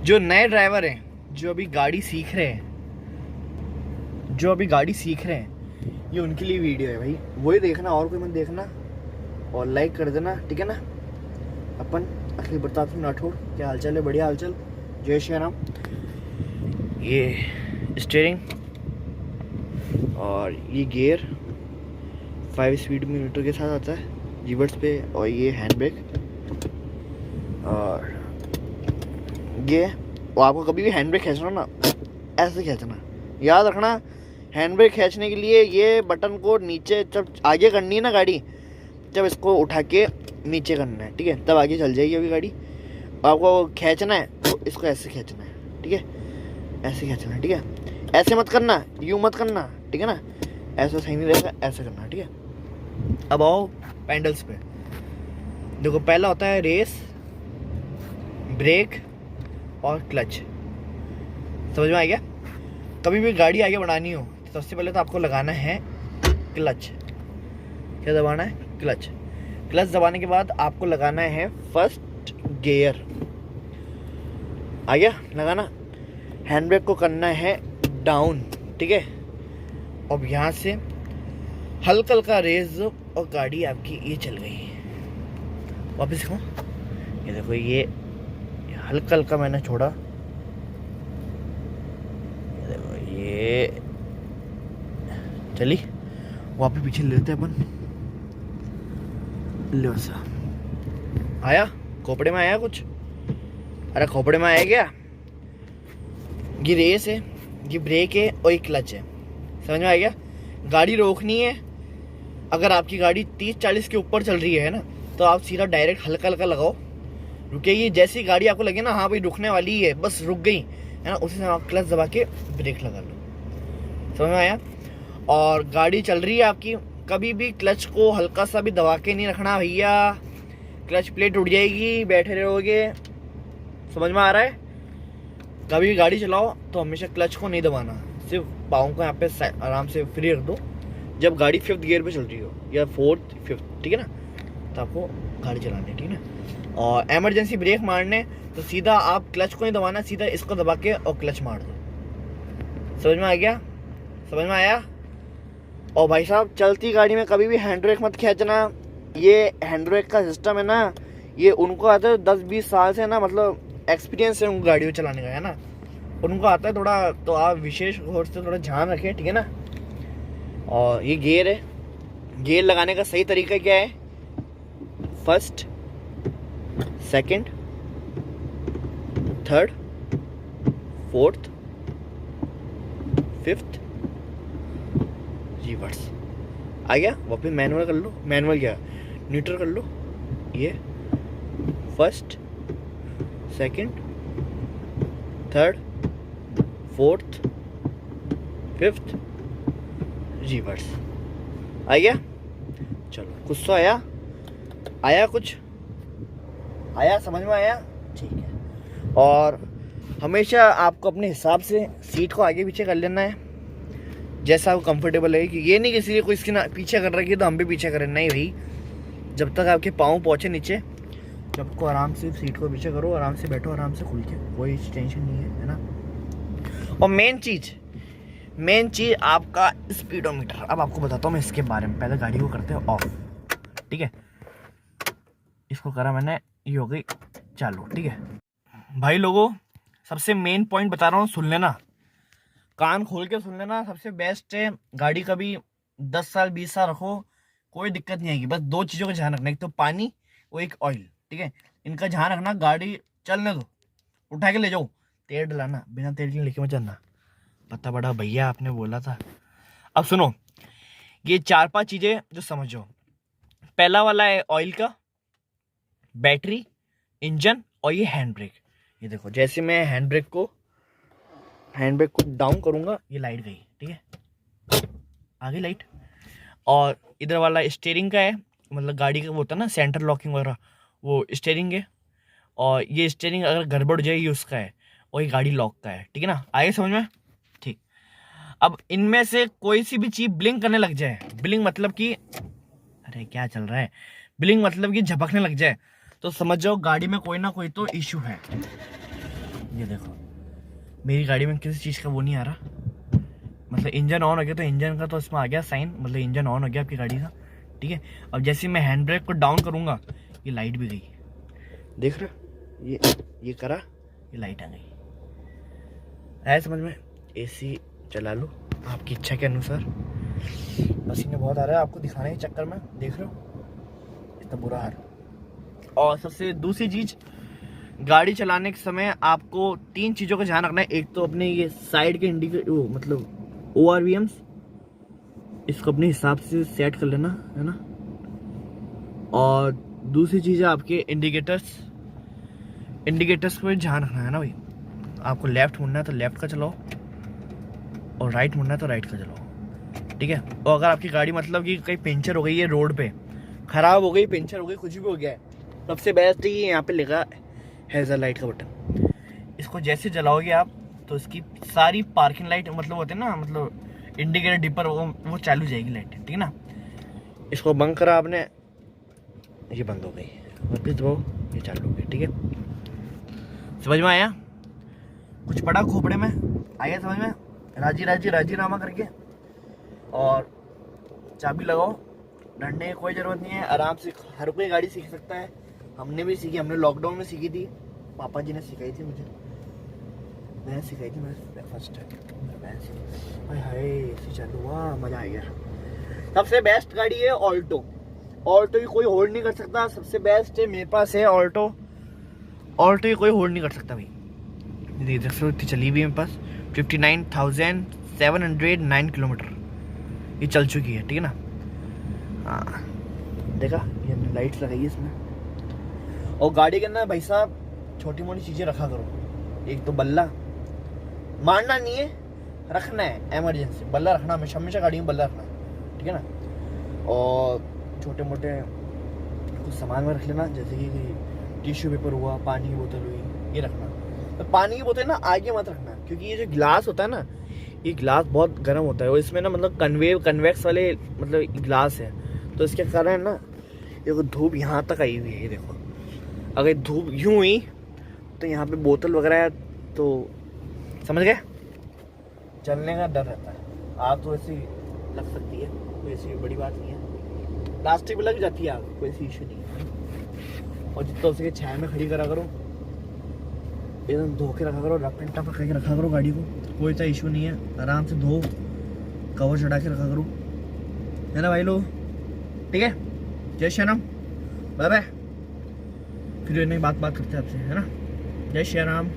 जो नए ड्राइवर हैं, जो अभी गाड़ी सीख रहे हैं, ये उनके लिए वीडियो है भाई। वही देखना और कोई मत देखना, और लाइक कर देना, ठीक है ना। अपन अखिल प्रताप सिंह राठौड़, क्या हालचाल है? बढ़िया हालचाल, जय श्री राम। ये स्टीयरिंग और ये गियर 5 स्पीड मीटर के साथ आता है रिवर्स पे, और ये हैंड ब्रेक। और ये आपको कभी भी हैंड ब्रेक खींचना ना, ऐसे खींचना, याद रखना। हैंड ब्रेक खींचने के लिए ये बटन को नीचे, जब आगे करनी है ना गाड़ी, जब इसको उठा के नीचे करना है, ठीक है, तब आगे चल जाएगी अभी गाड़ी। आपको खींचना है तो इसको ऐसे खींचना है, ठीक है, ऐसे खींचना है, ठीक है। ऐसे मत करना, यूँ मत करना, ठीक है ना, ऐसा सही नहीं रहेगा, ऐसे करना, ठीक है। अब आओ पैंडल्स पे। देखो, पहला होता है रेस, ब्रेक और क्लच। समझ में आ गया? कभी भी गाड़ी आगे बढ़ानी हो तो सबसे पहले तो आपको लगाना है क्लच। क्या दबाना है? क्लच। क्लच दबाने के बाद आपको लगाना है फर्स्ट गियर। आ गया लगाना। हैंड ब्रेक को करना है डाउन, ठीक है। अब यहाँ से हल्का हल्का रेस दो और गाड़ी आपकी ये चल गई। वापस देखो, ये देखो, ये हल्का हल्का मैंने छोड़ा, ये देखो, ये चली। वापस पीछे ले लेते हैं अपन। लो सा आया, खोपड़े में आया कुछ? अरे खोपड़े में आया क्या? ये रेस है, ये ब्रेक है और ये क्लच है। समझ में आ गया? गाड़ी रोकनी है, अगर आपकी गाड़ी 30-40 के ऊपर चल रही है ना, तो आप सीधा डायरेक्ट हल्का हल्का लगाओ, रुकेगी। जैसी गाड़ी आपको लगे ना, हाँ भाई रुकने वाली है, बस रुक गई है ना, उसी समय आप क्लच दबा के ब्रेक लगा लो। समझ में आया? और गाड़ी चल रही है आपकी, कभी भी क्लच को हल्का सा भी दबा के नहीं रखना भैया, क्लच प्लेट उड़ जाएगी, बैठे रहोगे। समझ में आ रहा है? कभी भी गाड़ी चलाओ तो हमेशा क्लच को नहीं दबाना, सिर्फ पाँव को यहाँ पे आराम से फ्री रख दो। जब गाड़ी 5th गियर पे चल रही हो या 4th 5th, ठीक है ना, तो आपको गाड़ी चलानी है, ठीक है ना। और एमरजेंसी ब्रेक मारने तो सीधा आप क्लच को नहीं दबाना, सीधा इसको दबा के और क्लच मार दो। समझ में आ गया? समझ में आया? और भाई साहब, चलती गाड़ी में कभी भी हैंड ब्रेक मत खींचना। ये हैंड ब्रेक का सिस्टम है ना, ये उनको आता है 10-20 साल से ना, मतलब एक्सपीरियंस है उनको गाड़ी में चलाने का, है ना, उनको आता है थोड़ा। तो आप विशेष तौर से थोड़ा ध्यान रखें, ठीक है ना। और ये गियर है, गियर लगाने का सही तरीका क्या है? First, second, third, fourth, fifth, reverse. आ गया? वापस मैनुअल कर लो। मैनुअल क्या, न्यूट्रल कर लो। ये first, second, third, fourth, fifth, reverse. आ गया? चलो, कुछ तो आया? आया कुछ? आया? समझ में आया? ठीक है। और हमेशा आपको अपने हिसाब से सीट को आगे पीछे कर लेना है, जैसा आपको कंफर्टेबल है। कि ये नहीं किसी को इसके ना पीछे कर रखी है तो हम भी पीछे करें, नहीं भाई। जब तक आपके पाँव पहुँचे नीचे, जब को आराम से सीट को पीछे करो, आराम से बैठो, आराम से खुल के, कोई टेंशन नहीं है ना। और मेन चीज़ आपका स्पीडोमीटर। अब आपको बताता हूँ मैं इसके बारे में। पहले गाड़ी को करते हैं ऑफ, ठीक है। इसको करा मैंने, ये हो गई चालू, ठीक है। भाई लोगों, सबसे मेन पॉइंट बता रहा हूँ, सुन लेना, कान खोल के सुन लेना। सबसे बेस्ट है, गाड़ी कभी 10 साल 20 साल रखो, कोई दिक्कत नहीं आएगी। बस 2 चीज़ों का ध्यान रखना, एक तो पानी और एक ऑयल, ठीक है। इनका ध्यान रखना। गाड़ी चलने दो, उठा के ले जाओ, तेल डलाना, बिना तेल के लेके मत चलना। पता बड़ा भैया आपने बोला था। अब सुनो, ये 4-5 चीज़ें जो समझो। पहला वाला है ऑयल का, बैटरी, इंजन और ये हैंड ब्रेक। ये देखो, जैसे मैं हैंड ब्रेक को डाउन करूंगा, ये लाइट गई, ठीक है, आगे लाइट। और इधर वाला स्टीयरिंग का है, मतलब गाड़ी का वो होता है ना सेंटर लॉकिंग वगैरह, वो स्टीयरिंग है। और ये स्टीयरिंग अगर गड़बड़ हो जाए, ये उसका है, और ये गाड़ी लॉक का है, ठीक है ना। आगे समझ में? ठीक। अब इनमें से कोई सी भी चीज़ ब्लिंक करने लग जाए, ब्लिंक मतलब कि, अरे क्या चल रहा है, ब्लिंक मतलब कि झपकने लग जाए, तो समझ जाओ गाड़ी में कोई ना कोई तो इश्यू है। ये देखो मेरी गाड़ी में किसी चीज़ का वो नहीं आ रहा, मतलब इंजन ऑन हो गया तो इंजन का तो इसमें आ गया साइन, मतलब इंजन ऑन हो गया आपकी गाड़ी का, ठीक है। अब जैसे मैं हैंड ब्रेक को डाउन करूँगा ये लाइट भी गई, देख रहे हो, ये करा, ये लाइट आ गई। आया समझ में? एसी चला लो आपकी इच्छा के अनुसार। पसीने बहुत आ रहा है आपको दिखाने के चक्कर में, देख रहे हो इतना बुरा हाल। और सबसे दूसरी चीज़, गाड़ी चलाने के समय आपको 3 चीज़ों का ध्यान रखना है। एक तो अपने ये साइड के इंडिकेटर, वो मतलब ORVMs, इसको अपने हिसाब से सेट कर लेना है ना। और दूसरी चीज़ है आपके इंडिकेटर्स को भी ध्यान रखना है ना भाई। आपको लेफ़्ट मुड़ना है तो लेफ़्ट का चलाओ, और राइट मुड़ना है तो राइट का चलाओ, ठीक है। और अगर आपकी गाड़ी मतलब कि कहीं पंचर हो गई है, रोड पे ख़राब हो गई, पंचर हो गई, कुछ भी हो गया है, सबसे बेस्ट है ये यहाँ पे लिखा हैज़र लाइट का बटन। इसको जैसे जलाओगे आप तो इसकी सारी पार्किंग लाइट, मतलब होते हैं ना, मतलब इंडिकेटर डिपर, वो चालू जाएगी लाइट, ठीक है ना। इसको बंद करा आपने, ये बंद हो गई, और फिर वो ये चालू हो गई, ठीक है। समझ में आया? कुछ पड़ा खोपड़े में? आया समझ में? राजी नामा करके, और चाबी लगाओ, डरने की कोई ज़रूरत नहीं है। आराम से हर कोई गाड़ी सीख सकता है। हमने भी सीखी, हमने लॉकडाउन में सीखी थी, पापा जी ने सिखाई थी मुझे, मैं सिखाई थी, मैं फर्स्ट टाइम। हाय ऐसे चालू हुआ, मज़ा आ गया। सबसे बेस्ट गाड़ी है ऑल्टो की कोई होल्ड नहीं कर सकता। सबसे बेस्ट है, मेरे पास है ऑल्टो की कोई होल्ड नहीं कर सकता भाई। देख सकते हो इतनी चली हुई है मेरे पास, 59,709 किलोमीटर ये चल चुकी है, ठीक है ना। हाँ देखा, ये लाइट्स लगाई है इसमें। और गाड़ी के अंदर भाई साहब छोटी मोटी चीज़ें रखा करो। एक तो बल्ला, मारना नहीं है, रखना है, इमरजेंसी बल्ला रखना, हमेशा गाड़ी में बल्ला रखना, ठीक है ना। और छोटे मोटे कुछ सामान में रख लेना, जैसे कि टिश्यू पेपर हुआ, पानी की बोतल हुई, ये रखना। तो पानी की बोतल ना आगे मत रखना, क्योंकि ये जो गिलास होता है ना, ये गिलास बहुत गर्म होता है, और इसमें ना मतलब कन्वेक्स वाले मतलब गिलास है, तो इसके कारण ना ये धूप यहाँ तक आई हुई है। ये देखो, अगर धूप यूँ हुई तो यहाँ पे बोतल वगैरह है, तो समझ गए, जलने का डर रहता है। आग तो ऐसी लग सकती है, कोई ऐसी बड़ी बात नहीं है, प्लास्टिक भी लग जाती है आग, कोई ऐसी इशू नहीं है। और जितना उसके छाया में खड़ी करा करो, एकदम धो के रखा करो, रफ एंड टफ करके रखा करो गाड़ी को, कोई सा इशू नहीं है। आराम से धो, कवर चढ़ा के रखा करो, है ना भाई लोग, ठीक है। जय श्री राम, बाय बाय, फिर बात करते हैं आपसे, है ना। जय श्री राम।